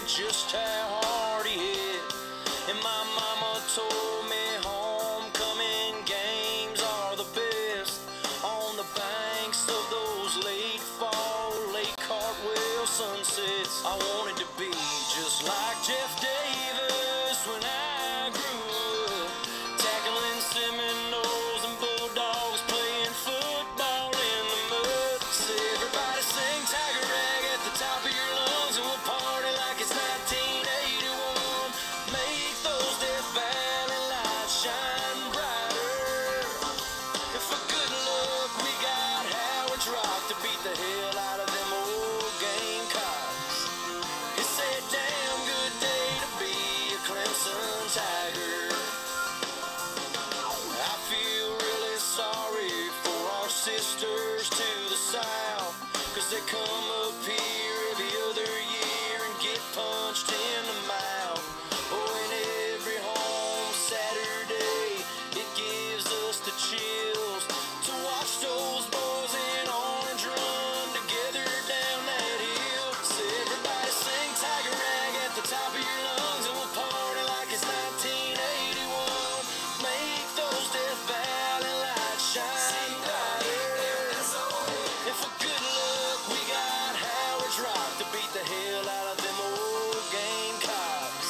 just how hard he hit. And my mama told me homecoming games are the best. On the banks of those late fall, late cartwheel sunsets, I wanted to be just like Jeff Davis when I grew up, tackling Seminoles and Bulldogs, playing football in the mud. So everybody sing Tiger Rag at the top of your lungs, and we'll party like it's 1981. Make those Death Valley lights shine brighter. And for good luck, we got Howard's Rock to beat the hell out of them old Gamecocks. It's a damn good day to be a Clemson Tiger. I feel really sorry for our sisters to the south, 'cause they come up here every other year and get punched in the mouth. Oh, and every home Saturday, it gives us the chills to watch those boys in orange run together down that hill. So everybody sing Tiger Rag at the top of your lungs, and we'll party like it's 1981. Make those Death Valley lights shine brighter. And for good luck, we got Howard's Rock to beat the hell out of them old Gamecocks.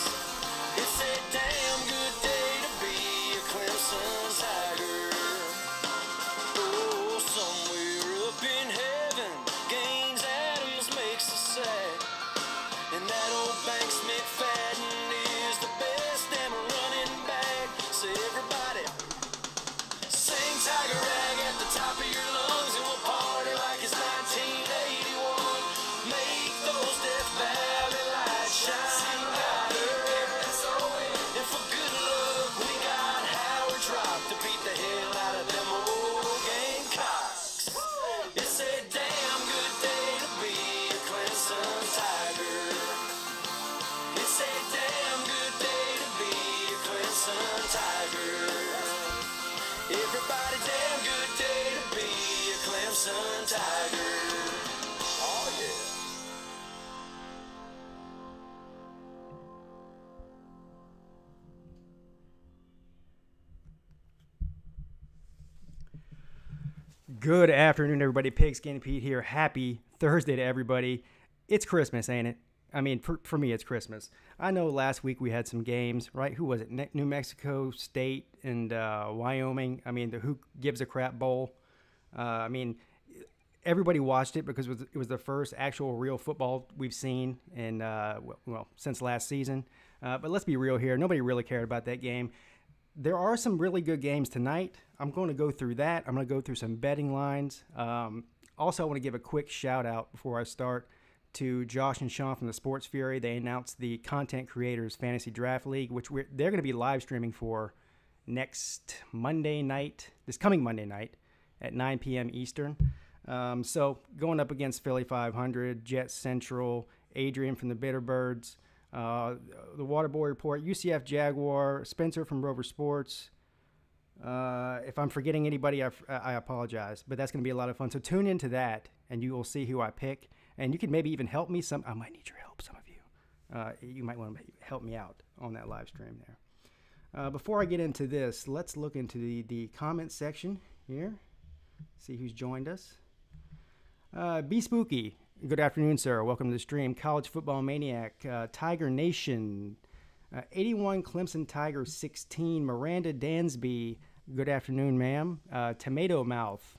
It's a damn good day to be a Clemson Tiger. Oh, somewhere up in heaven, Gaines Adams makes us sad. And that old Banks McFadden is the best damn running back. So everybody sing Tiger Rag at the top of your lungs, and we'll party like it's 1981. Make those Death Valley lights shine brighter. And for good luck, we got Howard's Rock to beat the hell out of them old Gamecocks. It's a damn good day to be a Clemson Tiger. It's a damn good day to be a Clemson Tiger. Everybody, damn good day to be a Clemson Tiger. Oh yeah. Good afternoon, everybody. Pigskin Pete here. Happy Thursday to everybody. It's Christmas, ain't it? I mean, for me, it's Christmas. I know last week we had some games, right? Who was it? New Mexico State and Wyoming. I mean, the Who Gives a Crap Bowl. I mean, everybody watched it because it was the first actual real football we've seen in, since last season. But let's be real here. Nobody really cared about that game. There are some really good games tonight. I'm going to go through that. I'm going to go through some betting lines. Also, I want to give a quick shout out before I start to Josh and Sean from the Sports Fury. They announced the Content Creators Fantasy Draft League, which they're going to be live streaming for next Monday night, this coming Monday night at 9 p.m. Eastern. So going up against Philly 500, Jet Central, Adrian from the Bitterbirds, the Waterboy Report, UCF Jaguar, Spencer from Rover Sports. If I'm forgetting anybody, I apologize, but that's going to be a lot of fun. So tune into that, and you will see who I pick. And you can maybe even help me. I might need your help, some of you. You might want to help me out on that live stream there. Before I get into this, let's look into the comment section here. See who's joined us. Be Spooky. Good afternoon, sir. Welcome to the stream. College Football Maniac. Tiger Nation. 81 Clemson Tigers 16. Miranda Dansby. Good afternoon, ma'am. Tomato Mouth.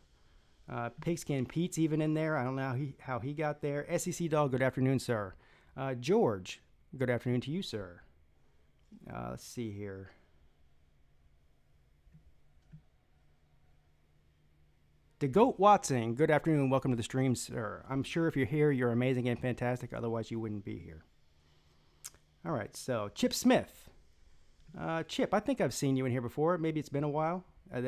Pigskin Pete's even in there. I don't know how he got there. SEC Dog, good afternoon, sir. George, good afternoon to you, sir. Let's see here. DeGoat Watson, good afternoon. Welcome to the stream, sir. I'm sure if you're here, you're amazing and fantastic. Otherwise, you wouldn't be here. All right, so Chip Smith. Chip, I think I've seen you in here before. Maybe it's been a while.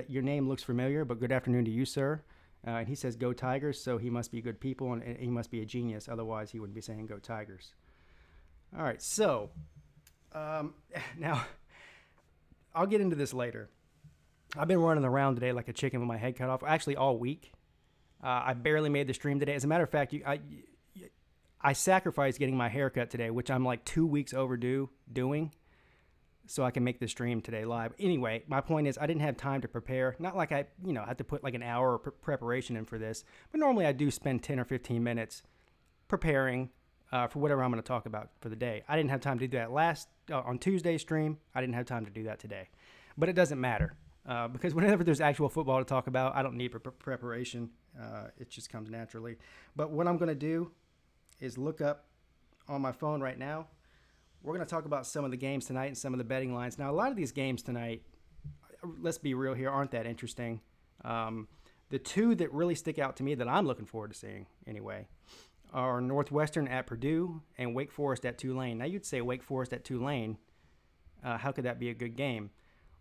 Your name looks familiar, but good afternoon to you, sir. And he says, go Tigers, so he must be good people, and he must be a genius. Otherwise, he wouldn't be saying go Tigers. All right, so now I'll get into this later. I've been running around today like a chicken with my head cut off, actually all week. I barely made the stream today. As a matter of fact, I sacrificed getting my haircut today, which I'm like 2 weeks overdue doing, so I can make the stream today live. Anyway, my point is I didn't have time to prepare. Not like I, had to put like an hour of preparation in for this, but normally I do spend 10 or 15 minutes preparing for whatever I'm going to talk about for the day. I didn't have time to do that on Tuesday's stream. I didn't have time to do that today, but it doesn't matter because whenever there's actual football to talk about, I don't need preparation. It just comes naturally. But what I'm going to do is look up on my phone right now. We're going to talk about some of the games tonight and some of the betting lines. Now, a lot of these games tonight, let's be real here, aren't that interesting. The two that really stick out to me that I'm looking forward to seeing anyway are Northwestern at Purdue and Wake Forest at Tulane. Now, you'd say Wake Forest at Tulane. How could that be a good game?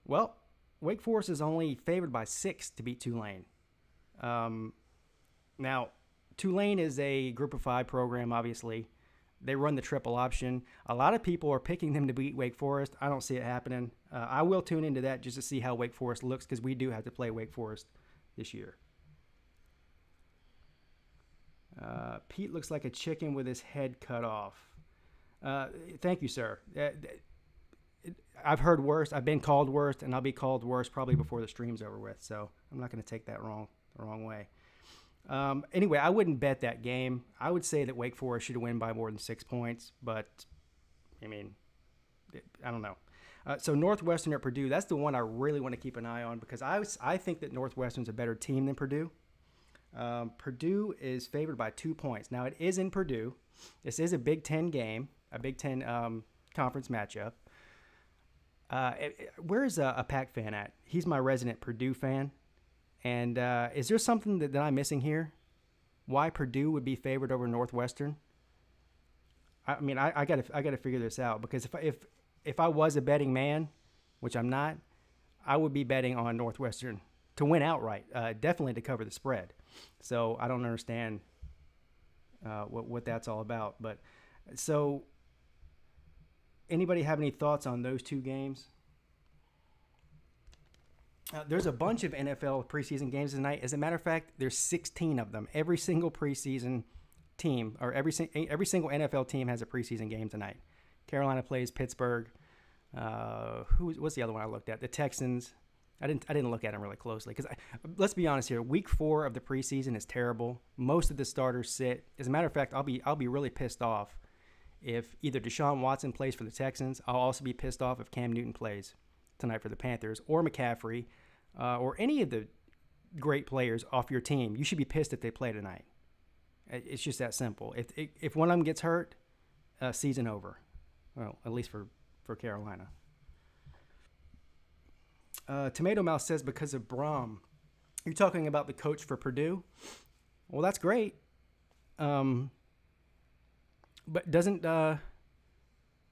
Well, Wake Forest is only favored by 6 to beat Tulane. Now, Tulane is a group of 5 program, obviously. They run the triple option. A lot of people are picking them to beat Wake Forest. I don't see it happening. I will tune into that just to see how Wake Forest looks because we do have to play Wake Forest this year. Pete looks like a chicken with his head cut off. Thank you, sir. I've heard worse. I've been called worse, and I'll be called worse probably before the stream's over with. So I'm not going to take that the wrong way. Anyway, I wouldn't bet that game. I would say that Wake Forest should win by more than 6 points, but I mean, I don't know. So Northwestern at Purdue, that's the one I really want to keep an eye on because I think that Northwestern's a better team than Purdue. Purdue is favored by 2 points. Now, it is in Purdue. This is a Big Ten game, a Big Ten conference matchup. Where's a Pac fan at? He's my resident Purdue fan. And is there something that I'm missing here? Why Purdue would be favored over Northwestern? I mean, I gotta figure this out because if I was a betting man, which I'm not, I would be betting on Northwestern to win outright, definitely to cover the spread. So I don't understand what that's all about. But so anybody have any thoughts on those two games? There's a bunch of NFL preseason games tonight. As a matter of fact, there's 16 of them. Every single preseason team, or every single NFL team has a preseason game tonight. Carolina plays Pittsburgh. What's the other one I looked at? The Texans. I didn't look at them really closely because let's be honest here. Week 4 of the preseason is terrible. Most of the starters sit. As a matter of fact, I'll be really pissed off if either Deshaun Watson plays for the Texans. I'll also be pissed off if Cam Newton plays tonight for the Panthers, or McCaffrey, or any of the great players off your team. You should be pissed if they play tonight. It's just that simple. If one of them gets hurt, season over. Well, at least for Carolina. Tomato Mouse says because of Braum. You're talking about the coach for Purdue? Well, that's great. But doesn't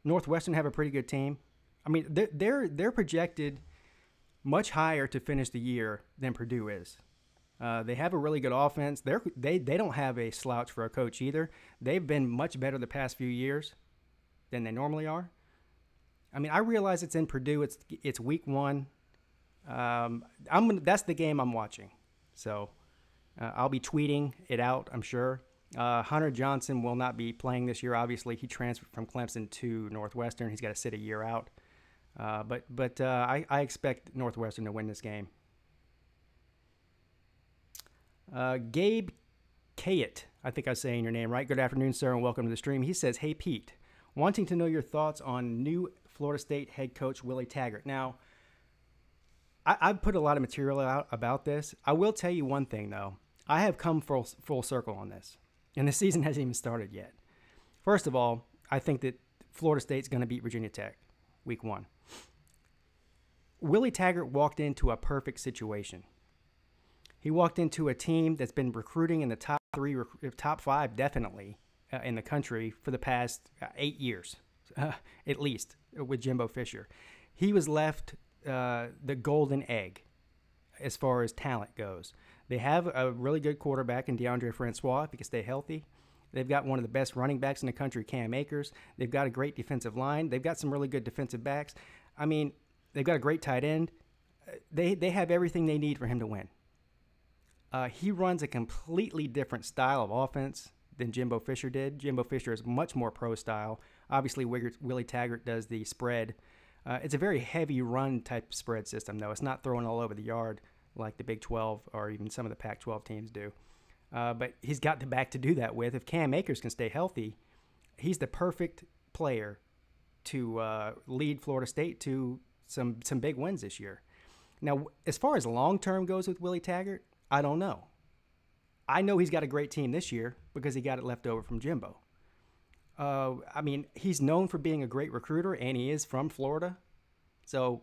Northwestern have a pretty good team? I mean, they're projected much higher to finish the year than Purdue is. They have a really good offense. They don't have a slouch for a coach either. They've been much better the past few years than they normally are. I mean, I realize it's in Purdue. It's week 1. That's the game I'm watching. So I'll be tweeting it out, I'm sure. Hunter Johnson will not be playing this year. Obviously, he transferred from Clemson to Northwestern. He's got to sit a year out. But I expect Northwestern to win this game. Gabe Kayet, I think I was saying your name right. Good afternoon, sir, and welcome to the stream. He says, hey, Pete, wanting to know your thoughts on new Florida State head coach Willie Taggart. Now, I've put a lot of material out about this. I will tell you one thing, though. I have come full circle on this, and the season hasn't even started yet. First of all, I think that Florida State's going to beat Virginia Tech week 1. Willie Taggart walked into a perfect situation. He walked into a team that's been recruiting in the top 3, top 5 definitely in the country for the past 8 years, at least, with Jimbo Fisher. He was left the golden egg as far as talent goes. They have a really good quarterback in DeAndre Francois if he can stay healthy. They've got one of the best running backs in the country, Cam Akers. They've got a great defensive line. They've got some really good defensive backs. I mean, they've got a great tight end. They have everything they need for him to win. He runs a completely different style of offense than Jimbo Fisher did. Jimbo Fisher is much more pro style. Obviously, Willie Taggart does the spread. It's a very heavy run type spread system, though. It's not throwing all over the yard like the Big 12 or even some of the Pac-12 teams do. But he's got the back to do that with. If Cam Akers can stay healthy, he's the perfect player to lead Florida State to some big wins this year. Now, as far as long-term goes with Willie Taggart, I don't know. I know he's got a great team this year because he got it left over from Jimbo. I mean, he's known for being a great recruiter, and he is from Florida. So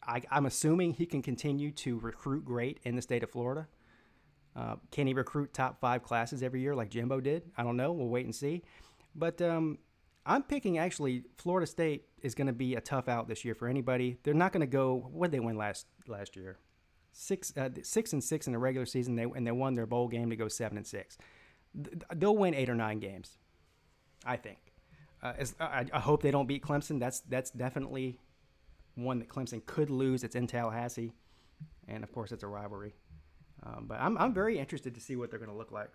I'm assuming he can continue to recruit great in the state of Florida. Can he recruit top 5 classes every year like Jimbo did? I don't know. We'll wait and see. But I'm picking, actually, Florida State is going to be a tough out this year for anybody. They're not going to go – what did they win last year? 6-6 in the regular season, and they won their bowl game to go 7-6. They'll win 8 or 9 games, I think. I hope they don't beat Clemson. That's definitely one that Clemson could lose. It's in Tallahassee, and of course it's a rivalry. But I'm very interested to see what they're going to look like.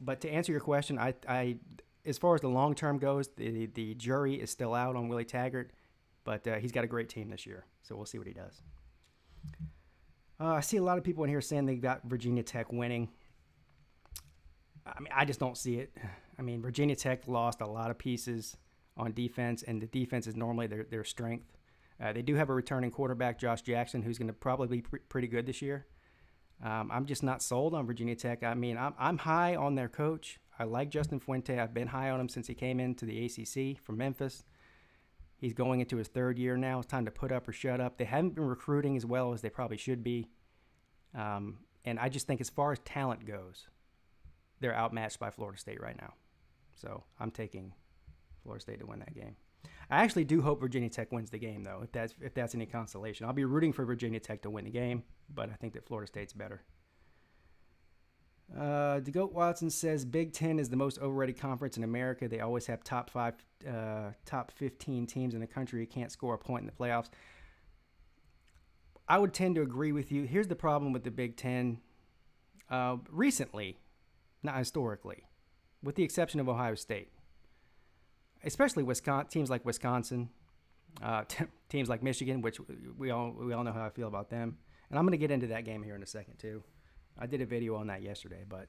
But to answer your question, I as far as the long term goes, the jury is still out on Willie Taggart, but he's got a great team this year, so we'll see what he does. I see a lot of people in here saying they got Virginia Tech winning. I mean, I just don't see it. I mean, Virginia Tech lost a lot of pieces on defense, and the defense is normally their strength. They do have a returning quarterback, Josh Jackson, who's going to probably be pretty good this year. I'm just not sold on Virginia Tech. I mean, I'm high on their coach. I like Justin Fuente. I've been high on him since he came into the ACC from Memphis. He's going into his 3rd year now. It's time to put up or shut up. They haven't been recruiting as well as they probably should be. And I just think as far as talent goes, they're outmatched by Florida State right now. So I'm taking Florida State to win that game. I actually do hope Virginia Tech wins the game, though, if that's any consolation. I'll be rooting for Virginia Tech to win the game, but I think that Florida State's better. DeGoat Watson says Big Ten is the most overrated conference in America. They always have top 15 teams in the country who can't score a point in the playoffs. I would tend to agree with you. Here's the problem with the Big Ten. Recently, not historically, with the exception of Ohio State, especially teams like Wisconsin, teams like Michigan, which we all know how I feel about them. And I'm going to get into that game here in a second too. I did a video on that yesterday, but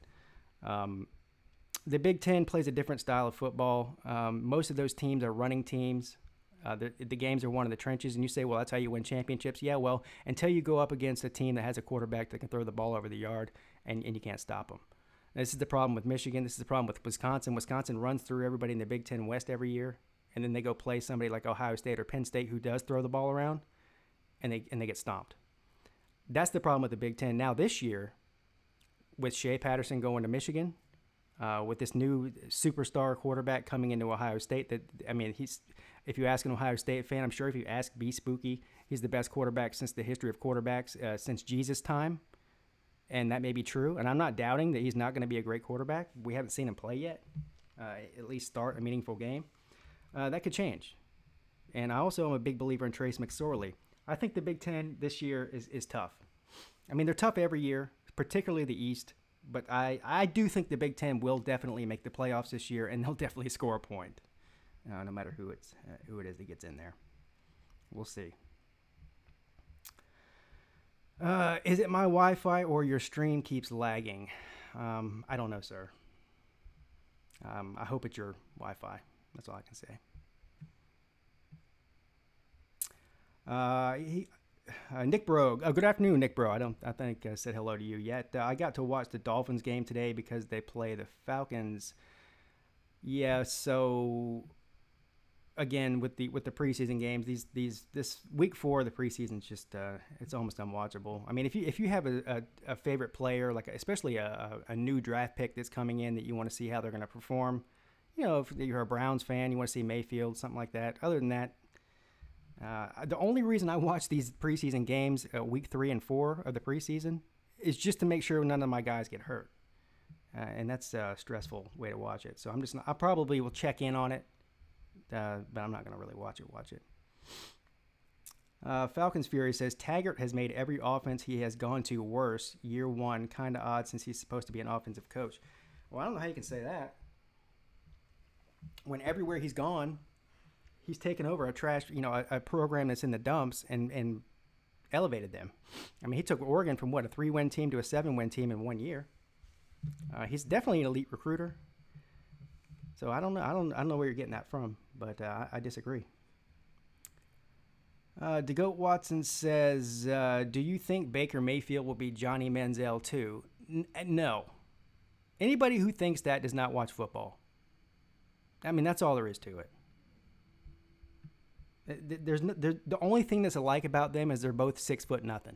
the Big Ten plays a different style of football. Most of those teams are running teams. The games are won in the trenches, and you say, well, that's how you win championships. Yeah, well, until you go up against a team that has a quarterback that can throw the ball over the yard, and you can't stop them. This is the problem with Michigan. This is the problem with Wisconsin. Wisconsin runs through everybody in the Big Ten West every year, and then they go play somebody like Ohio State or Penn State who does throw the ball around, and they get stomped. That's the problem with the Big Ten. Now this year, with Shea Patterson going to Michigan, with this new superstar quarterback coming into Ohio State, if you ask an Ohio State fan, I'm sure if you ask B Spooky, he's the best quarterback since the history of quarterbacks, since Jesus' time. And that may be true. And I'm not doubting that he's not going to be a great quarterback. We haven't seen him play yet, at least start a meaningful game. That could change. And I also am a big believer in Trace McSorley. I think the Big Ten this year is tough. I mean, they're tough every year, particularly the East. But I do think the Big Ten will definitely make the playoffs this year, and they'll definitely score a point, no matter who it is that gets in there. We'll see. Is it my Wi-Fi or your stream keeps lagging? I don't know, sir. I hope it's your Wi-Fi. That's all I can say. Nick Bro. Good afternoon, Nick Bro. I think I said hello to you yet. I got to watch the Dolphins game today because they play the Falcons. Yeah, so again with the preseason games, this week 4 of the preseason is just it's almost unwatchable. I mean, if you have a favorite player, like especially a new draft pick that's coming in that you want to see how they're going to perform, if you're a Browns fan, you want to see Mayfield, something like that. Other than that, the only reason I watch these preseason games, week 3 and 4 of the preseason, is just to make sure none of my guys get hurt. And that's a stressful way to watch it. So I probably will check in on it, but I'm not going to really watch it. Falcons Fury says, Taggart has made every offense he has gone to worse year 1. Kind of odd since he's supposed to be an offensive coach. Well, I don't know how you can say that. when everywhere he's gone, he's taken over a trash, a program that's in the dumps and elevated them. I mean, he took Oregon from a 3-win team to a 7-win team in 1 year. He's definitely an elite recruiter. So I don't know where you're getting that from, but I disagree. DeGoat Watson says, do you think Baker Mayfield will be Johnny Manziel too? No. Anybody who thinks that does not watch football. I mean, that's all there is to it. The only thing that's alike about them is they're both 6'0".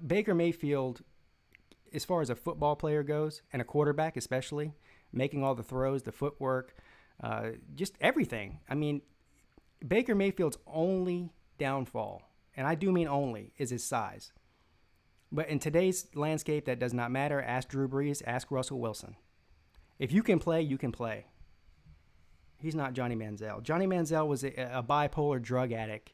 Baker Mayfield, as far as a football player goes, and a quarterback especially, making all the throws, the footwork, just everything. I mean, Baker Mayfield's only downfall, and I do mean only, is his size. But in today's landscape, that does not matter. Ask Drew Brees, ask Russell Wilson. If you can play, you can play. He's not Johnny Manziel. Johnny Manziel was a bipolar drug addict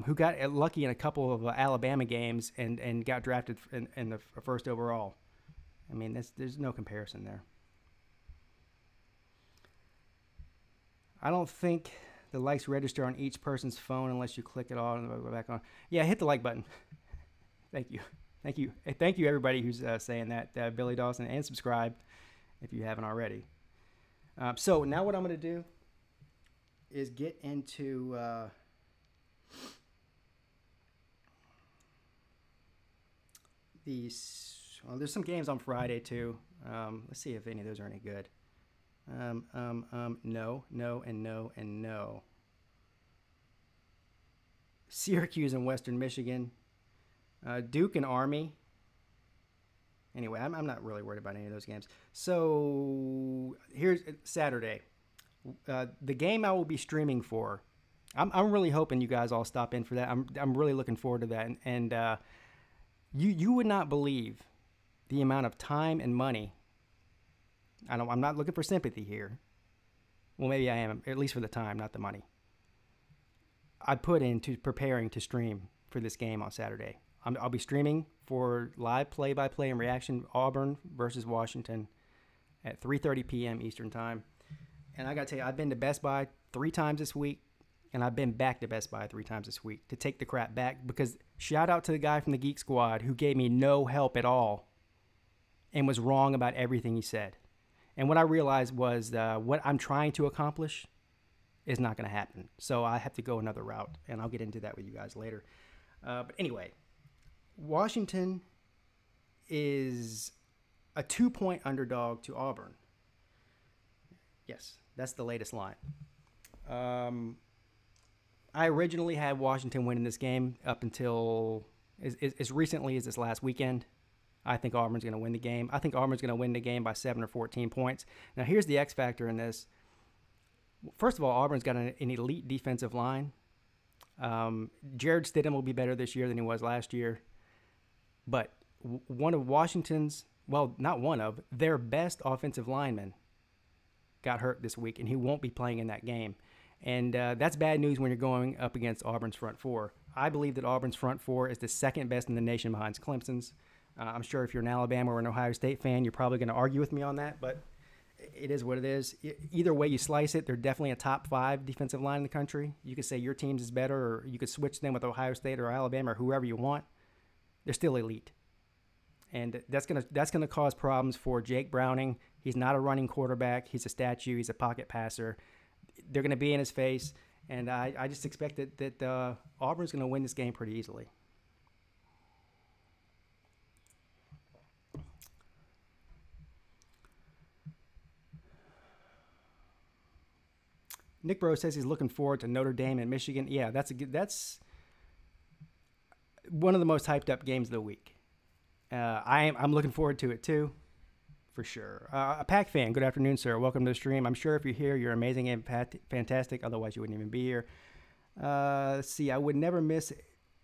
who got lucky in a couple of Alabama games and got drafted in the first overall. I mean, there's no comparison there. I don't think the likes register on each person's phone unless you click it all and go back on. Yeah, hit the like button. Thank you. Thank you, everybody who's saying that, Billy Dawson, and subscribe if you haven't already. So now what I'm going to do is get into these. Well, there's some games on Friday too. Let's see if any of those are any good. No, and no, and no. Syracuse and Western Michigan. Duke and Army. Anyway, I'm not really worried about any of those games. So here's Saturday. The game I will be streaming for. I'm really hoping you guys all stop in for that. I'm really looking forward to that. And you would not believe the amount of time and money. I'm not looking for sympathy here. Well, maybe I am, at least for the time, not the money. I put into preparing to stream for this game on Saturday. I'll be streaming for live play-by-play and reaction Auburn versus Washington at 3:30 p.m. Eastern Time. And I got to tell you, I've been to Best Buy 3 times this week, and I've been back to Best Buy 3 times this week to take the crap back because shout out to the guy from the Geek Squad who gave me no help at all and was wrong about everything he said. And what I realized was what I'm trying to accomplish is not going to happen. So I have to go another route, and I'll get into that with you guys later. But anyway, Washington is a 2-point underdog to Auburn. Yes, that's the latest line. I originally had Washington winning this game up until as recently as this last weekend. I think Auburn's going to win the game. I think Auburn's going to win the game by 7 or 14 points. Now, here's the X factor in this. First of all, Auburn's got an elite defensive line. Jared Stidham will be better this year than he was last year. But one of Washington's, well, not one of, their best offensive linemen got hurt this week, and he won't be playing in that game. And that's bad news when you're going up against Auburn's front four. I believe that Auburn's front four is the second best in the nation behind Clemson's. I'm sure if you're an Alabama or an Ohio State fan, you're probably going to argue with me on that, but it is what it is. Either way you slice it, they're definitely a top 5 defensive line in the country. You could say your team's is better, or you could switch them with Ohio State or Alabama or whoever you want. They're still elite. And that's gonna cause problems for Jake Browning. He's not a running quarterback. He's a statue. He's a pocket passer. They're going to be in his face, and I just expect that Auburn's going to win this game pretty easily. Nick Bro says he's looking forward to Notre Dame and Michigan. Yeah, that's one of the most hyped up games of the week. I'm looking forward to it too, for sure. A Pack fan, good afternoon, sir. Welcome to the stream. I'm sure if you're here, you're amazing and fantastic. Otherwise, you wouldn't even be here. Let's see. I would never miss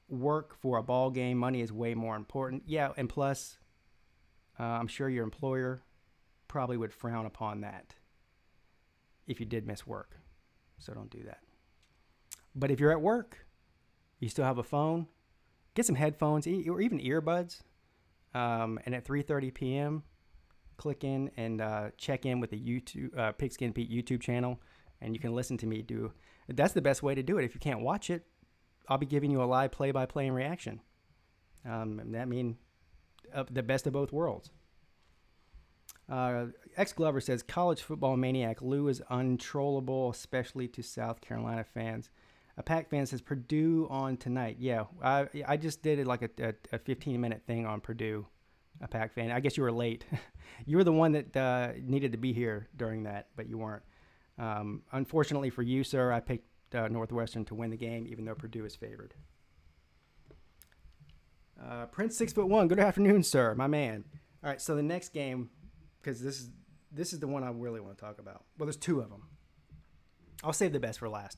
work for a ball game. Money is way more important. Yeah, and plus, I'm sure your employer probably would frown upon that if you did miss work. So don't do that. But if you're at work, you still have a phone, get some headphones or even earbuds. And at 3:30 p.m., click in and check in with the YouTube Pigskin Pete YouTube channel, and you can listen to me do. That's the best way to do it. If you can't watch it, I'll be giving you a live play-by-play and reaction. That means the best of both worlds. X Glover says, college football maniac Lou is untrollable, especially to South Carolina fans. A Pac fan says, Purdue on tonight. Yeah, I just did it like a 15-minute thing on Purdue. A Pac fan. I guess you were late. You were the one that needed to be here during that, but you weren't. Unfortunately for you, sir, I picked Northwestern to win the game, even though Purdue is favored. Prince 6'1", good afternoon, sir, my man. All right, so the next game, because this is the one I really want to talk about. Well, there's two of them. I'll save the best for last.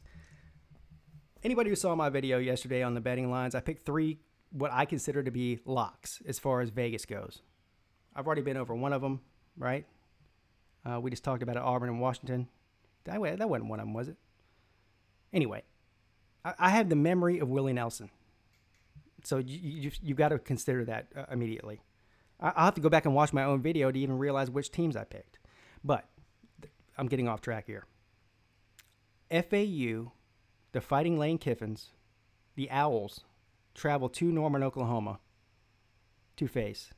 Anybody who saw my video yesterday on the betting lines, I picked three what I consider to be locks as far as Vegas goes. I've already been over one of them, right? We just talked about it, Auburn and Washington. That wasn't one of them, was it? Anyway, I have the memory of Willie Nelson. So you've got to consider that immediately. I'll have to go back and watch my own video to even realize which teams I picked. But I'm getting off track here. FAU, the Fighting Lane Kiffins, the Owls, travel to Norman, Oklahoma to face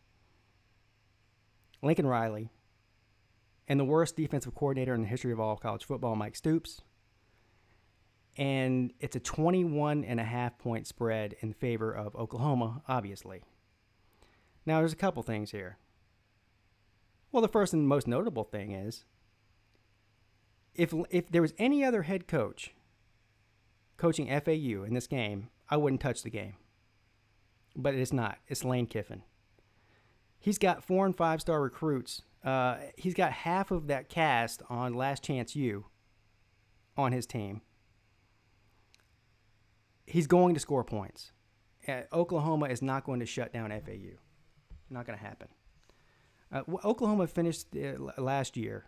Lincoln Riley and the worst defensive coordinator in the history of all college football, Mike Stoops. And it's a 21.5-point spread in favor of Oklahoma, obviously. Now, there's a couple things here. Well, the first and most notable thing is if there was any other head coach coaching FAU in this game, I wouldn't touch the game. But it's not. It's Lane Kiffin. He's got 4- and 5-star recruits. He's got half of that cast on Last Chance U on his team. He's going to score points. Oklahoma is not going to shut down FAU. Not going to happen. Oklahoma finished last year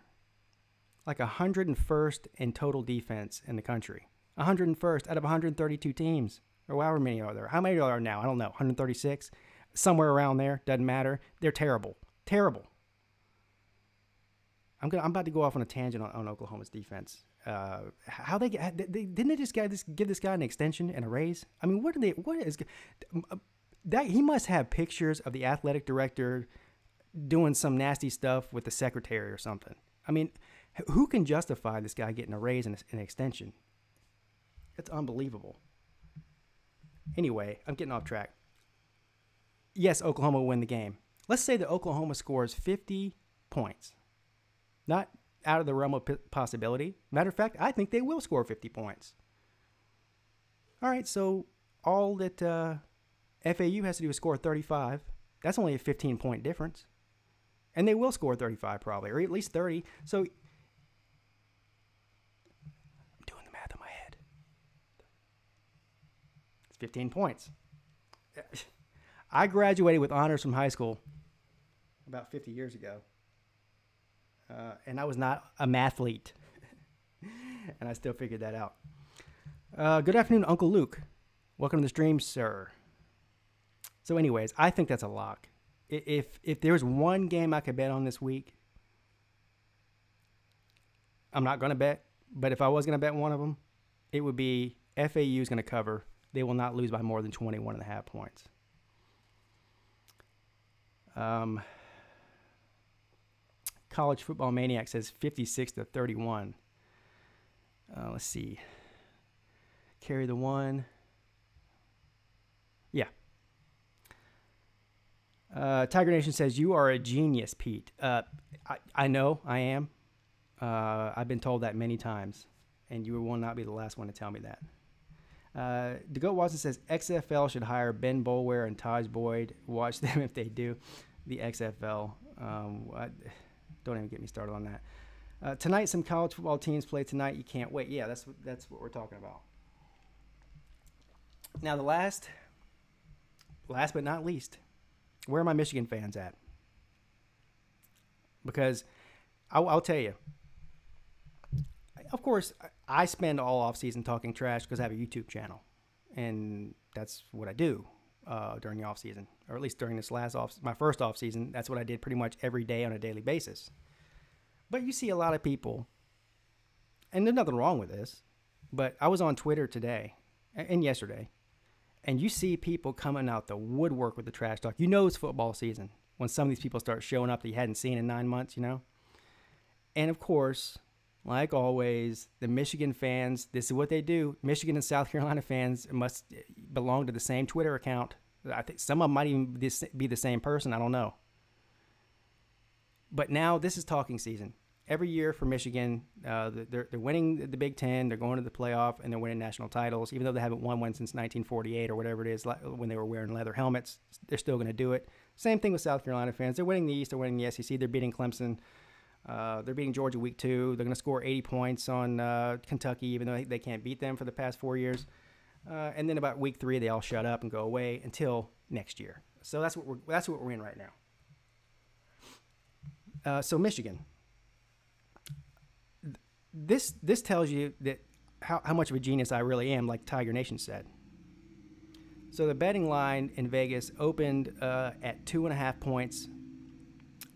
like 101st in total defense in the country. 101st out of 132 teams, or however many are there. How many are there now? I don't know. 136? Somewhere around there. Doesn't matter. They're terrible. Terrible. I'm about to go off on a tangent on Oklahoma's defense. How didn't they just give this guy an extension and a raise? I mean, what is that? He must have pictures of the athletic director doing some nasty stuff with the secretary or something. I mean, who can justify this guy getting a raise and an extension? It's unbelievable. Anyway, I'm getting off track. Yes, Oklahoma will win the game. Let's say that Oklahoma scores 50 points. Not out of the realm of possibility. Matter of fact, I think they will score 50 points. All right, so all that FAU has to do is score 35. That's only a 15-point difference. And they will score 35 probably, or at least 30. So I'm doing the math in my head. It's 15 points. I graduated with honors from high school about 50 years ago. And I was not a mathlete. And I still figured that out. Good afternoon, Uncle Luke. Welcome to the stream, sir. So anyways, I think that's a lock. If there's one game I could bet on this week, I'm not going to bet. But if I was going to bet one of them, it would be FAU is going to cover. They will not lose by more than 21.5 points. College Football Maniac says 56-31. Let's see. Carry the one. Yeah. Tiger Nation says, you are a genius, Pete. I know I am. I've been told that many times, and you will not be the last one to tell me that. DeGoat Watson says, XFL should hire Ben Boulware and Taj Boyd. Watch them if they do. The XFL. Don't even get me started on that. Tonight, some college football teams play tonight. You can't wait. Yeah, that's what we're talking about. Now, the last but not least, where are my Michigan fans at? Because I'll tell you, of course, I spend all offseason talking trash because I have a YouTube channel, and that's what I do. during the off season, or at least during this my first off season. That's what I did pretty much every day on a daily basis. But you see a lot of people, and there's nothing wrong with this, but I was on Twitter today and yesterday, and you see people coming out the woodwork with the trash talk. You know it's football season when some of these people start showing up that you hadn't seen in 9 months, you know? And, of course, like always, the Michigan fans, this is what they do. Michigan and South Carolina fans must belong to the same Twitter account. I think some of them might even be the same person. I don't know. But now this is talking season. Every year for Michigan, they're winning the Big Ten, they're going to the playoff, and they're winning national titles. Even though they haven't won one since 1948 or whatever it is, when they were wearing leather helmets, they're still going to do it. Same thing with South Carolina fans. They're winning the East, they're winning the SEC, they're beating Clemson. They're beating Georgia week 2. They're going to score 80 points on Kentucky, even though they can't beat them for the past 4 years. And then about week 3, they all shut up and go away until next year. So that's what we're in right now. So Michigan. This tells you that how much of a genius I really am, like Tiger Nation said. So the betting line in Vegas opened at 2.5 points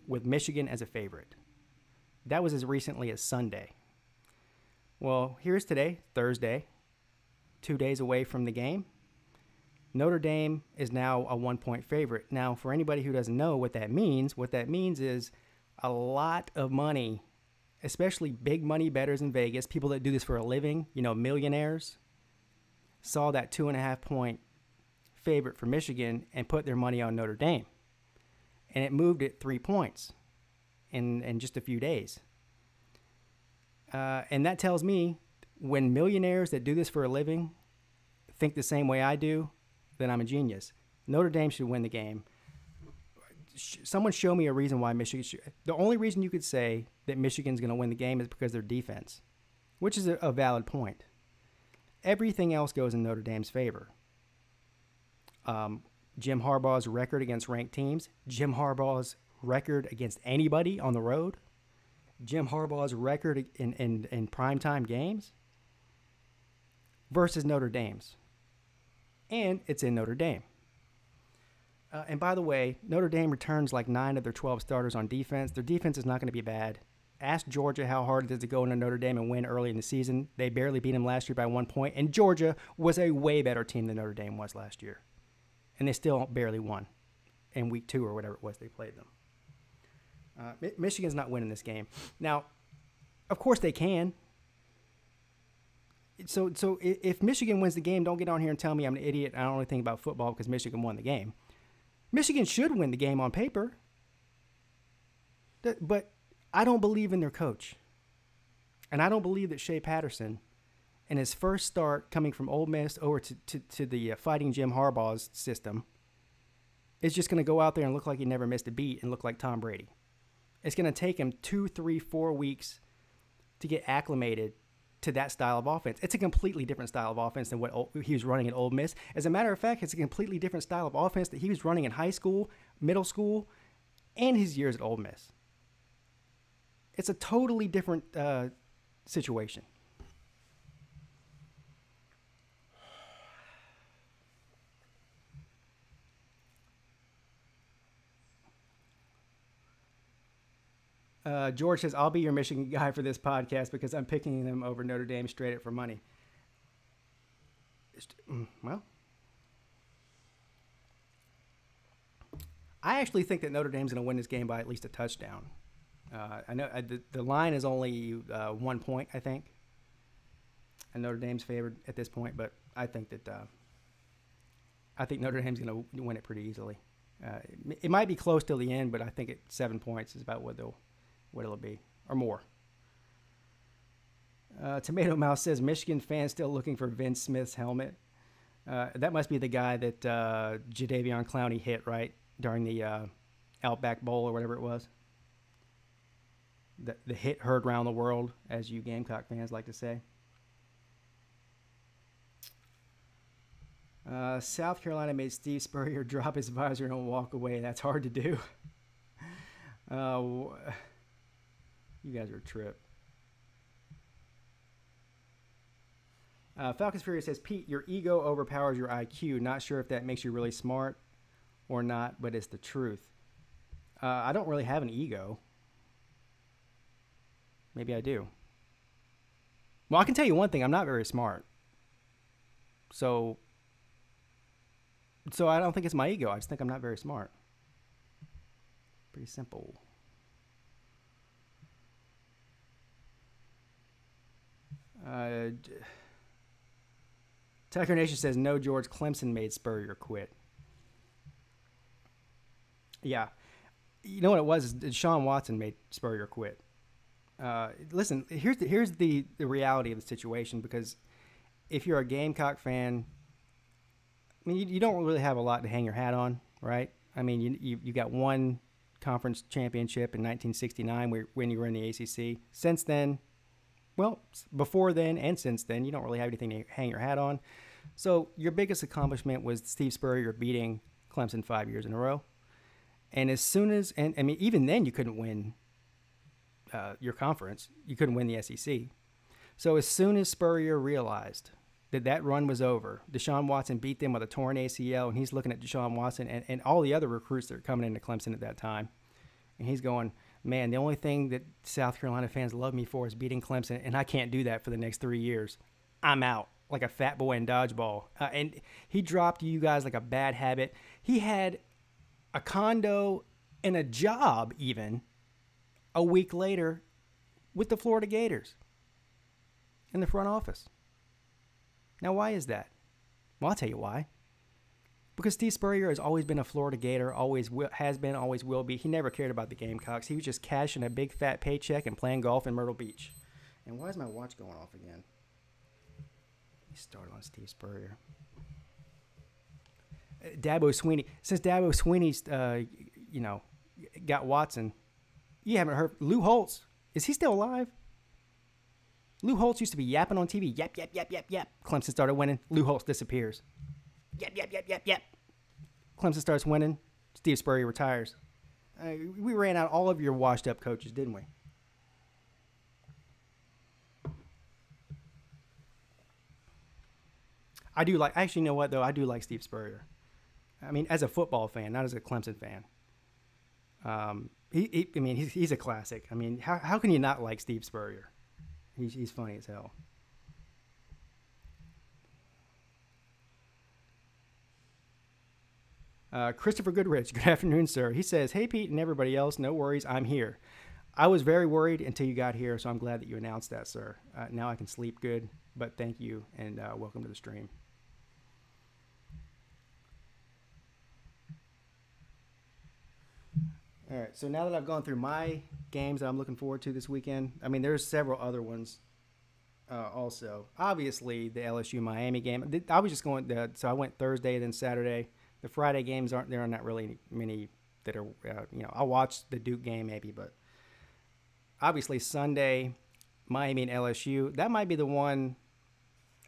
with Michigan as a favorite. That was as recently as Sunday. Well, here's today, Thursday, 2 days away from the game. Notre Dame is now a 1-point favorite. Now, for anybody who doesn't know what that means is a lot of money, especially big money bettors in Vegas, people that do this for a living, millionaires, saw that 2.5-point favorite for Michigan and put their money on Notre Dame. And it moved it 3 points in just a few days. And that tells me when millionaires that do this for a living think the same way I do, then I'm a genius. Notre Dame should win the game. Someone show me a reason why Michigan should. The only reason you could say that Michigan's going to win the game is because of their defense, which is a valid point. Everything else goes in Notre Dame's favor. Jim Harbaugh's record against ranked teams, Jim Harbaugh's record against anybody on the road, Jim Harbaugh's record in primetime games versus Notre Dame's. And it's in Notre Dame. And by the way, Notre Dame returns like 9 of their 12 starters on defense. Their defense is not going to be bad. Ask Georgia how hard it is to go into Notre Dame and win early in the season. They barely beat them last year by 1 point. And Georgia was a way better team than Notre Dame was last year. And they still barely won in week 2 or whatever it was they played them. Michigan's not winning this game. Now, of course they can. So if Michigan wins the game, don't get on here and tell me I'm an idiot. I don't know anything about football because Michigan won the game. Michigan should win the game on paper. But I don't believe in their coach. And I don't believe that Shea Patterson, in his first start coming from Ole Miss over to the Fighting Jim Harbaugh's system, is just going to go out there and look like he never missed a beat and look like Tom Brady. It's going to take him 2, 3, 4 weeks to get acclimated to that style of offense. It's a completely different style of offense than what he was running at Ole Miss. As a matter of fact, it's a completely different style of offense that he was running in high school, middle school, and his years at Ole Miss. It's a totally different situation. George says, I'll be your Michigan guy for this podcast because I'm picking them over Notre Dame straight up for money. Well, I actually think that Notre Dame's going to win this game by at least a touchdown. I know the line is only 1 point, I think. And Notre Dame's favored at this point, but I think that Notre Dame's going to win it pretty easily. It might be close till the end, but I think 7 points is about what it'll be, or more. Tomato Mouse says, Michigan fans still looking for Vince Smith's helmet. That must be the guy that Jadeveon Clowney hit, right, during the Outback Bowl or whatever it was. The hit heard around the world, as you Gamecock fans like to say. South Carolina made Steve Spurrier drop his visor and walk away. That's hard to do. You guys are a trip. Falcons Fury says, Pete, your ego overpowers your IQ. Not sure if that makes you really smart or not, but it's the truth. I don't really have an ego. Maybe I do. Well, I can tell you one thing. I'm not very smart. So I don't think it's my ego. I just think I'm not very smart. Pretty simple. Tucker Nation says, no, George, Clemson made Spurrier quit. Yeah. You know what it was? Deshaun Watson made Spurrier quit. Listen, here's the reality of the situation, because if you're a Gamecock fan, I mean, you don't really have a lot to hang your hat on, right? I mean, you got one conference championship in 1969 when you were in the ACC. Since then, well, before then and since then, you don't really have anything to hang your hat on. So your biggest accomplishment was Steve Spurrier beating Clemson 5 years in a row. And as soon as, and I mean, even then you couldn't win your conference. You couldn't win the SEC. So as soon as Spurrier realized that run was over, Deshaun Watson beat them with a torn ACL, and he's looking at Deshaun Watson and all the other recruits that are coming into Clemson at that time. And he's going, man, the only thing that South Carolina fans love me for is beating Clemson, and I can't do that for the next 3 years. I'm out, like a fat boy in dodgeball. And he dropped you guys like a bad habit. He had a condo and a job even a week later with the Florida Gators in the front office. Now, why is that? Well, I'll tell you why. Because Steve Spurrier has always been a Florida Gator, has been, always will be. He never cared about the Gamecocks. He was just cashing a big fat paycheck and playing golf in Myrtle Beach. And why is my watch going off again? Let me start on Steve Spurrier. Dabo Sweeney. Since Dabo Sweeney's, got Watson, you haven't heard. Lou Holtz, is he still alive? Lou Holtz used to be yapping on TV. Yap, yap, yap, yap, yap. Clemson started winning. Lou Holtz disappears. Yap, yap, yap, yap, yap. Clemson starts winning. Steve Spurrier retires. We ran out all of your washed-up coaches, didn't we? I do like. Actually, you know what though? I do like Steve Spurrier. I mean, as a football fan, not as a Clemson fan. He's a classic. I mean, how can you not like Steve Spurrier? He's funny as hell. Christopher Goodrich, good afternoon, sir. He says, hey, Pete and everybody else, no worries, I'm here. I was very worried until you got here, so I'm glad that you announced that, sir. Now I can sleep good, but thank you, and welcome to the stream. All right, so now that I've gone through my games that I'm looking forward to this weekend, I mean, there's several other ones also. Obviously, the LSU-Miami game. I was just going – so I went Thursday, then Saturday. The Friday games aren't – there are not really many that are I'll watch the Duke game maybe, but obviously Sunday, Miami and LSU. That might be the one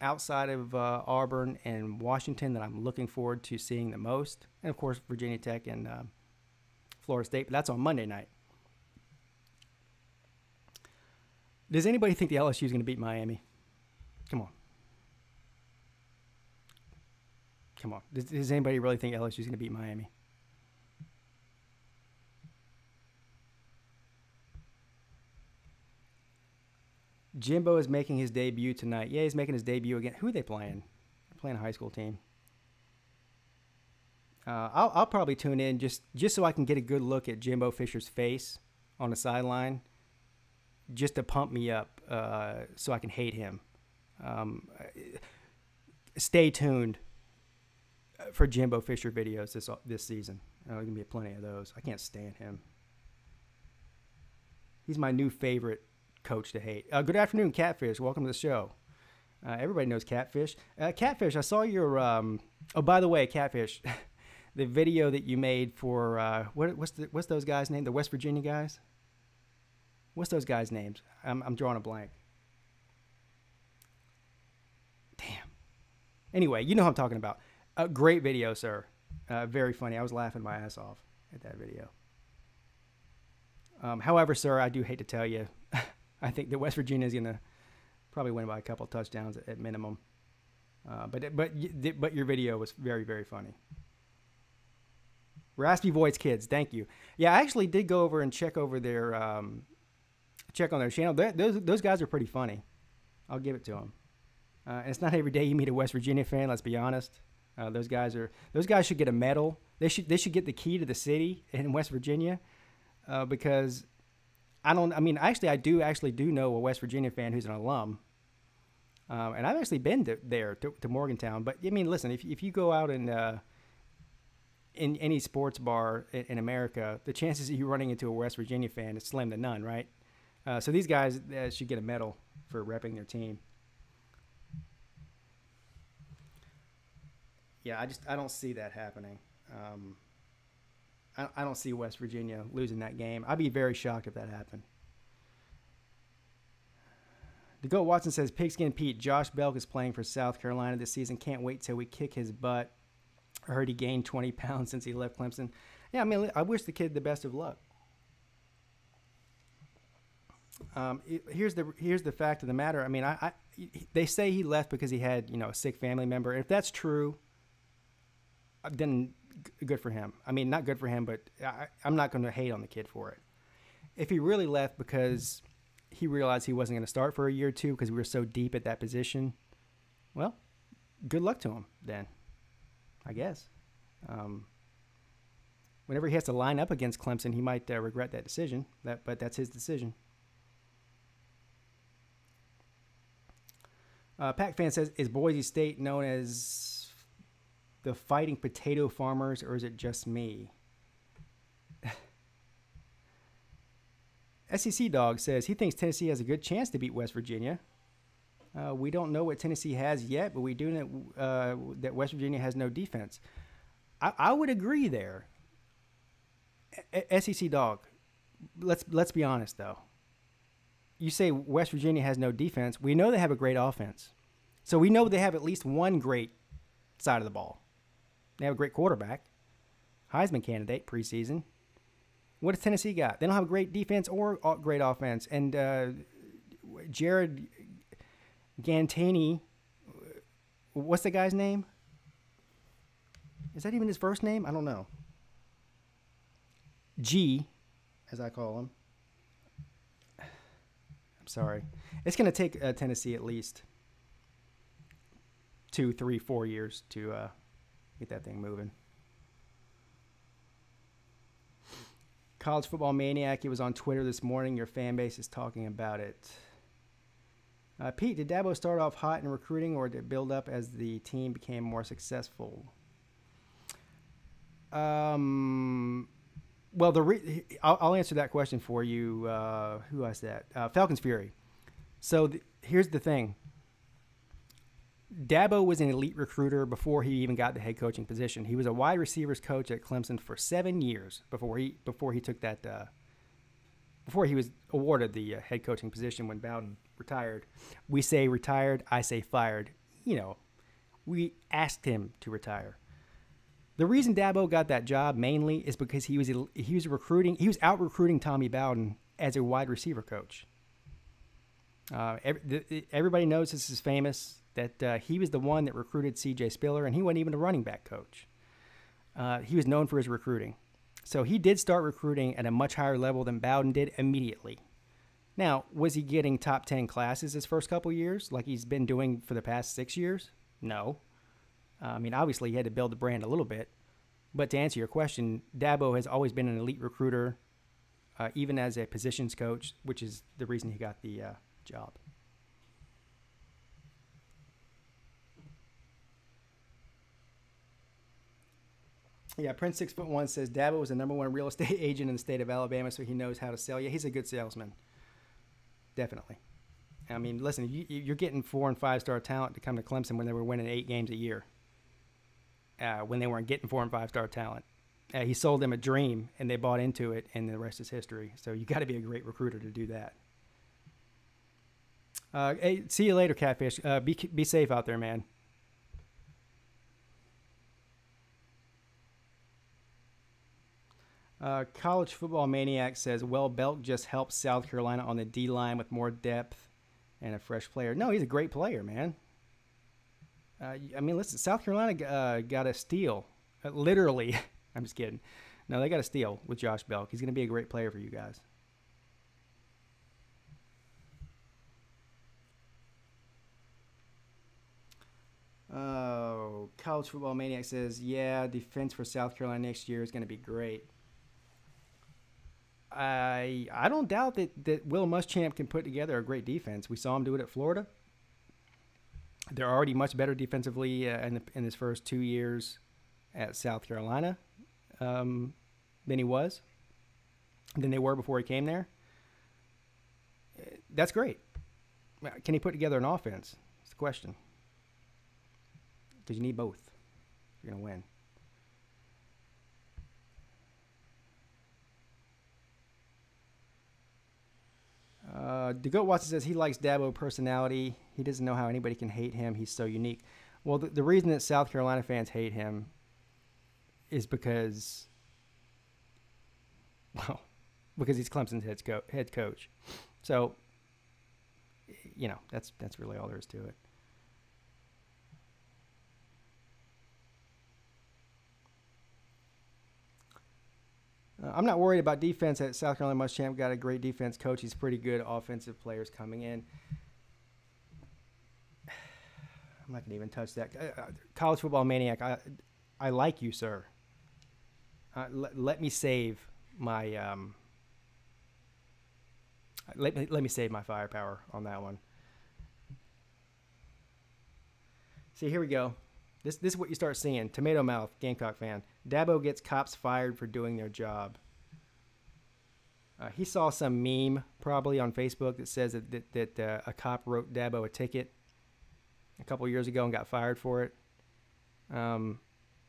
outside of Auburn and Washington that I'm looking forward to seeing the most. And, of course, Virginia Tech and Florida State, but that's on Monday night. Does anybody think the LSU is going to beat Miami? Come on. Come on. Does anybody really think LSU is going to beat Miami? Jimbo is making his debut tonight. Yeah, he's making his debut again. Who are they playing? They're playing a high school team. I'll probably tune in just so I can get a good look at Jimbo Fisher's face on the sideline, just to pump me up so I can hate him. Stay tuned for Jimbo Fisher videos this season. There's going to be plenty of those. I can't stand him. He's my new favorite coach to hate. Good afternoon, Catfish. Welcome to the show. Everybody knows Catfish. Catfish, I saw your oh, by the way, Catfish, the video that you made for what's those guys' name? The West Virginia guys? What's those guys' names? I'm drawing a blank. Damn. Anyway, you know what I'm talking about. Great video, sir. Very funny. I was laughing my ass off at that video. However, sir, I do hate to tell you, I think that West Virginia is going to probably win by a couple touchdowns at minimum. But your video was very, very funny. Raspy Voice Kids, thank you. Yeah, I actually did go over and check over their check on their channel. Those guys are pretty funny. I'll give it to them. And it's not every day you meet a West Virginia fan. Let's be honest. Those guys should get a medal. They should get the key to the city in West Virginia, because I do know a West Virginia fan who's an alum, and I've actually been to Morgantown. But I mean, listen, if you go out and in any sports bar in America, the chances of you running into a West Virginia fan is slim to none, right? So these guys should get a medal for repping their team. Yeah, I don't see that happening. I don't see West Virginia losing that game. I'd be very shocked if that happened. The Goat Watson says, Pigskin Pete, Josh Belk is playing for South Carolina this season. Can't wait till we kick his butt. I heard he gained 20 pounds since he left Clemson. Yeah, I mean, I wish the kid the best of luck. Here's the fact of the matter. I mean, they say he left because he had, a sick family member. If that's true, then good for him. I mean, not good for him, but I'm not going to hate on the kid for it. If he really left because he realized he wasn't going to start for a year or two because we were so deep at that position, well, good luck to him then, I guess. Whenever he has to line up against Clemson, he might regret that decision, but that's his decision. Pac Fan says, is Boise State known as the Fighting Potato Farmers, or is it just me? SEC Dog says he thinks Tennessee has a good chance to beat West Virginia. We don't know what Tennessee has yet, but we do know that West Virginia has no defense. I would agree there. SEC Dog, let's be honest, though. You say West Virginia has no defense. We know they have a great offense. So we know they have at least one great side of the ball. They have a great quarterback, Heisman candidate preseason. What does Tennessee got? They don't have a great defense or great offense. And Jared Gantani, what's the guy's name? Is that even his first name? I don't know. G, as I call him. I'm sorry. It's going to take Tennessee at least 2, 3, 4 years to get that thing moving. College Football Maniac, he was on Twitter this morning. Your fan base is talking about it. Pete, did Dabo start off hot in recruiting, or did it build up as the team became more successful? Well, I'll answer that question for you. Who asked that? Falcons Fury. So here's the thing. Dabo was an elite recruiter before he even got the head coaching position. He was a wide receivers coach at Clemson for 7 years before he took that before he was awarded the head coaching position when Bowden retired. We say retired, I say fired. We asked him to retire. The reason Dabo got that job mainly is because he was out recruiting Tommy Bowden as a wide receiver coach. Everybody knows this is famous, that he was the one that recruited C.J. Spiller, and he wasn't even a running back coach. He was known for his recruiting. So he did start recruiting at a much higher level than Bowden did immediately. Now, was he getting top 10 classes his first couple years like he's been doing for the past 6 years? No. I mean, obviously he had to build the brand a little bit. But to answer your question, Dabo has always been an elite recruiter, even as a positions coach, which is the reason he got the job. Yeah, Prince 6'1" says Dabo was the #1 real estate agent in the state of Alabama, so he knows how to sell. Yeah, he's a good salesman. Definitely. I mean, listen, you're getting 4- and 5-star talent to come to Clemson when they were winning 8 games a year. When they weren't getting 4- and 5-star talent. He sold them a dream, and they bought into it, and the rest is history. So you got to be a great recruiter to do that. Hey, see you later, Catfish. Be safe out there, man. College Football Maniac says, well, Belk just helped South Carolina on the D-line with more depth and a fresh player. No, he's a great player, man. I mean, listen, South Carolina got a steal. Literally. I'm just kidding. No, they got a steal with Josh Belk. He's going to be a great player for you guys. Oh, College Football Maniac says, yeah, defense for South Carolina next year is going to be great. I don't doubt that Will Muschamp can put together a great defense. We saw him do it at Florida. They're already much better defensively in his first 2 years at South Carolina than they were before he came there. That's great. Can he put together an offense? That's the question. Because you need both if you're going to win. DeGoat Watson says he likes Dabo personality. He doesn't know how anybody can hate him. He's so unique. Well, the reason that South Carolina fans hate him is because he's Clemson's head coach. So, that's really all there is to it. I'm not worried about defense at South Carolina. Muschamp got a great defense coach. He's pretty good offensive players coming in. I'm not going to even touch that. College Football Maniac, I like you, sir. Let me save my let me save my firepower on that one. See, here we go. This is what you start seeing. Tomato mouth, Gamecock fan. Dabo gets cops fired for doing their job. He saw some meme probably on Facebook that says that a cop wrote Dabo a ticket a couple years ago and got fired for it,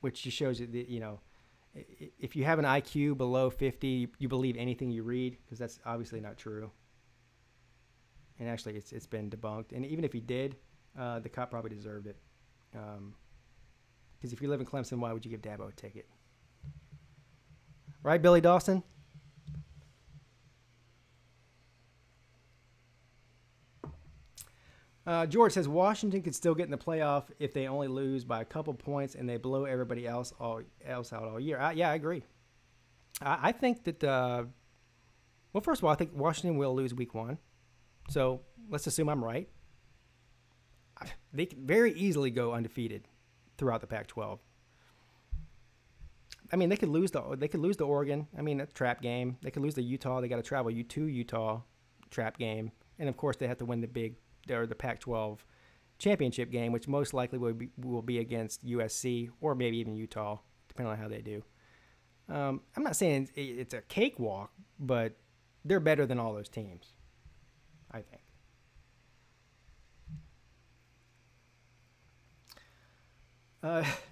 which just shows you that, if you have an IQ below 50, you believe anything you read, because that's obviously not true. And actually, it's been debunked. And even if he did, the cop probably deserved it. Because if you live in Clemson, why would you give Dabo a ticket? Right, Billy Dawson? George says Washington could still get in the playoff if they only lose by a couple points and they blow everybody else out all year. Yeah, I agree. I think that, well, first of all, I think Washington will lose week 1. So let's assume I'm right. They could very easily go undefeated throughout the Pac-12. I mean, they could lose to Oregon. I mean, that's a trap game. They could lose to Utah. They got to travel to Utah, trap game, and of course they have to win the Pac-12 championship game, which most likely will be against USC or maybe even Utah, depending on how they do. I'm not saying it's a cakewalk, but they're better than all those teams, I think.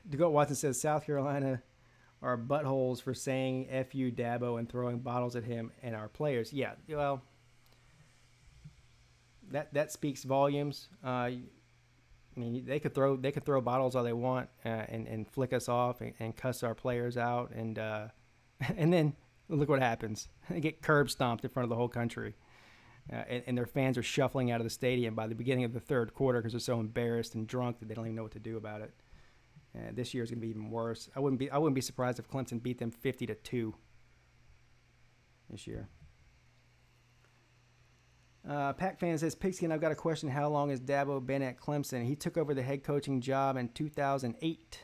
DeGoat Watson says South Carolina are buttholes for saying "F you, Dabo" and throwing bottles at him and our players. Yeah, well, that speaks volumes. I mean, they could throw bottles all they want and flick us off and cuss our players out, and then look what happens. They get curb stomped in front of the whole country, and their fans are shuffling out of the stadium by the beginning of the third quarter because they're so embarrassed and drunk that they don't even know what to do about it. This year is going to be even worse. I wouldn't be surprised if Clemson beat them 50-2 this year. Pac fan says, Pigskin, I've got a question. How long has Dabo been at Clemson? He took over the head coaching job in 2008.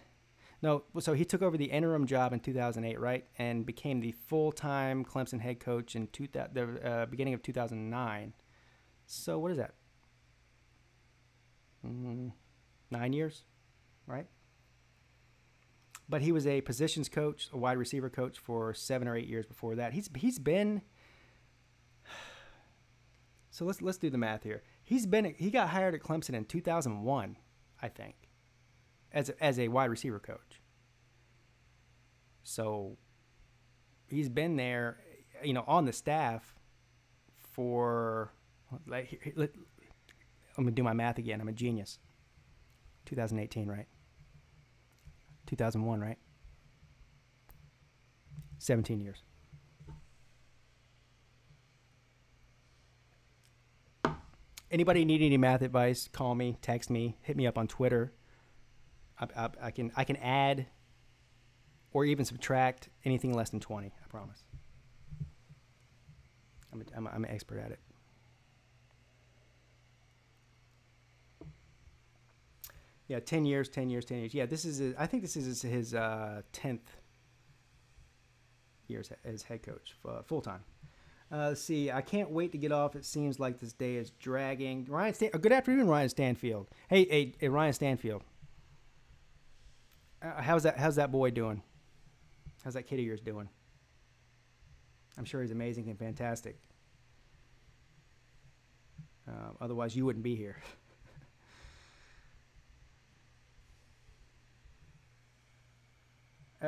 No, so he took over the interim job in 2008, right? And became the full-time Clemson head coach in the beginning of 2009. So what is that? 9 years, right? But he was a positions coach, a wide receiver coach for 7 or 8 years before that. He's been. So let's do the math here. He got hired at Clemson in 2001, I think, as a wide receiver coach. So he's been there, on the staff for. I'm gonna do my math again. I'm a genius. 2018, right? 2001, right? 17 years. Anybody need any math advice, call me, text me, hit me up on Twitter. I can add or even subtract anything less than 20. I promise. I'm an expert at it. Yeah, 10 years. Yeah, I think this is his 10th year as head coach, full time. Let's see. I can't wait to get off. It seems like this day is dragging. Good afternoon, Ryan Stanfield. Hey, Ryan Stanfield. How's that boy doing? How's that kid of yours doing? I'm sure he's amazing and fantastic. Otherwise, you wouldn't be here.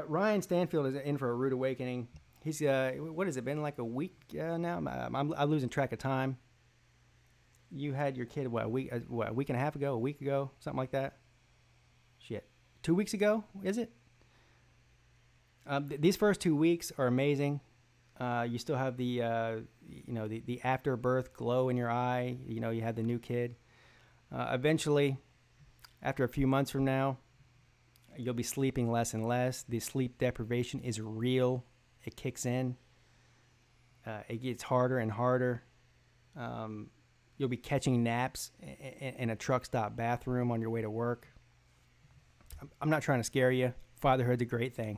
Ryan Stanfield is in for a rude awakening. He's what has it been, like a week now? I'm losing track of time. You had your kid a week and a half ago, a week ago, something like that. Shit, 2 weeks ago, is it? These first 2 weeks are amazing. You still have the the after birth glow in your eye. You know, you have the new kid. Eventually, after a few months from now, you'll be sleeping less and less. The sleep deprivation is real. It kicks in. It gets harder and harder. You'll be catching naps in a truck stop bathroom on your way to work. I'm not trying to scare you. Fatherhood's a great thing.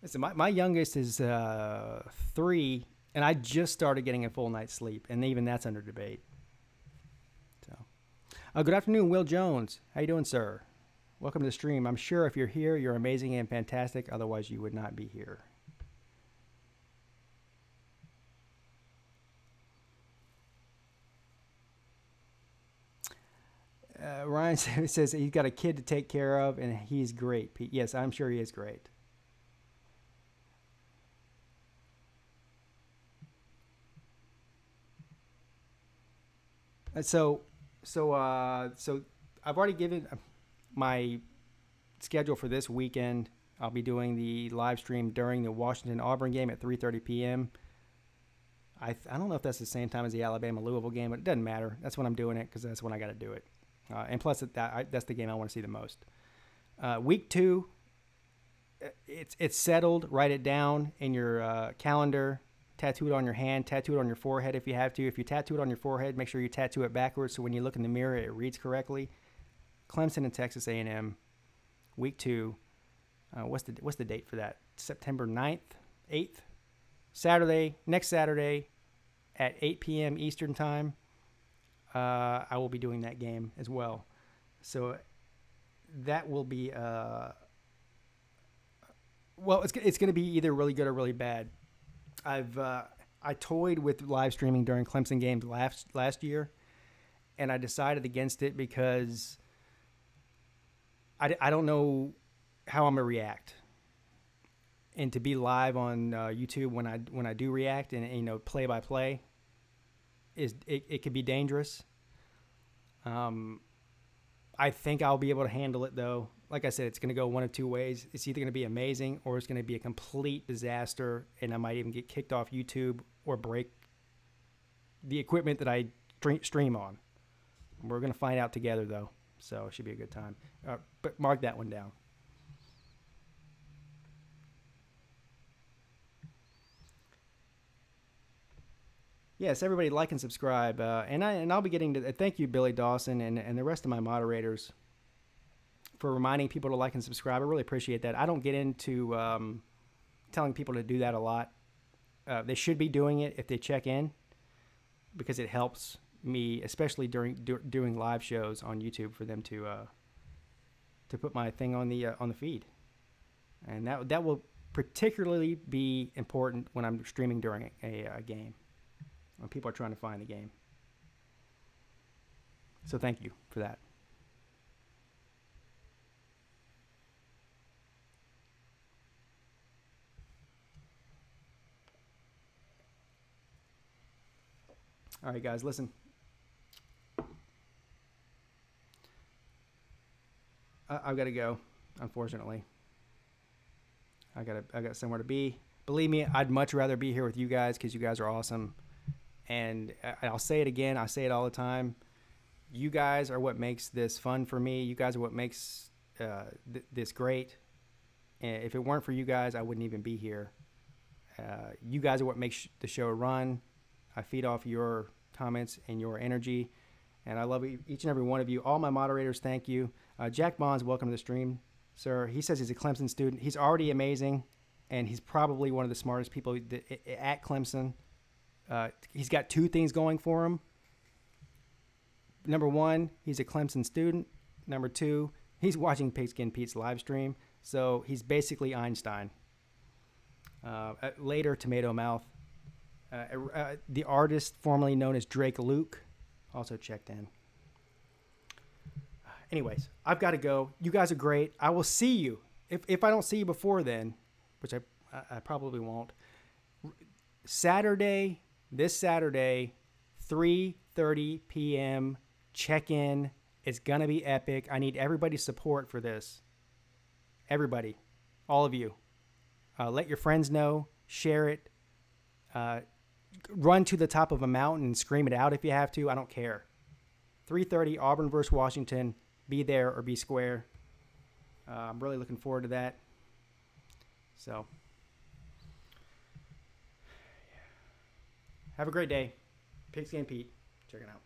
Listen, my youngest is 3, and I just started getting a full night's sleep, and even that's under debate. So, good afternoon, Will Jones. How you doing, sir? Welcome to the stream. I'm sure if you're here, you're amazing and fantastic. Otherwise, you would not be here. Ryan says he's got a kid to take care of, and he's great. Yes, I'm sure he is great. So I've already given my schedule for this weekend. I'll be doing the live stream during the Washington-Auburn game at 3:30 p.m. I don't know if that's the same time as the Alabama-Louisville game, but it doesn't matter. That's when I'm doing it because that's when I got to do it. And plus, that's the game I want to see the most. Week 2, it's settled. Write it down in your calendar. Tattoo it on your hand. Tattoo it on your forehead if you have to. If you tattoo it on your forehead, make sure you tattoo it backwards so when you look in the mirror, it reads correctly. Clemson and Texas A&M, week 2. What's the date for that? September 9th, 8th? Saturday, next Saturday at 8 p.m. Eastern Time. I will be doing that game as well. So that will be, it's going to be either really good or really bad. I toyed with live streaming during Clemson games last year, and I decided against it because I don't know how I'm gonna react, and to be live on YouTube when I do react and play by play it could be dangerous. I think I'll be able to handle it though. Like I said, it's going to go one of two ways. It's either going to be amazing or it's going to be a complete disaster, and I might even get kicked off YouTube or break the equipment that I stream on. We're going to find out together, though, so it should be a good time. But mark that one down. Yes, everybody like and subscribe. And I'll be getting to thank you, Billy Dawson, and the rest of my moderators for reminding people to like and subscribe. I really appreciate that. I don't get into telling people to do that a lot. They should be doing it if they check in, because it helps me, especially doing live shows on YouTube, for them to put my thing on the feed, and that will particularly be important when I'm streaming during a game, when people are trying to find the game. So thank you for that. All right, guys, listen. I've got to go, unfortunately. I got somewhere to be. Believe me, I'd much rather be here with you guys because you guys are awesome. And I'll say it again. I say it all the time. You guys are what makes this fun for me. You guys are what makes this great. And if it weren't for you guys, I wouldn't even be here. You guys are what makes the show run. I feed off your comments and your energy, and I love each and every one of you. All my moderators, thank you. Jack Bonds, welcome to the stream, sir. He says he's a Clemson student. He's already amazing, and he's probably one of the smartest people at Clemson. He's got two things going for him. Number one, he's a Clemson student. Number two, he's watching Pigskin Pete's live stream, so he's basically Einstein. Later, Tomato Mouth. The artist formerly known as Drake Luke also checked in. Anyways, I've got to go. You guys are great. I will see you. If I don't see you before then, which I probably won't. This Saturday, 3:30 p.m. check-in. It's going to be epic. I need everybody's support for this. Everybody. All of you. Let your friends know. Share it. Run to the top of a mountain and scream it out if you have to. I don't care. 3:30 Auburn versus Washington. Be there or be square. I'm really looking forward to that. So, have a great day. Pigskin Pete. Check it out.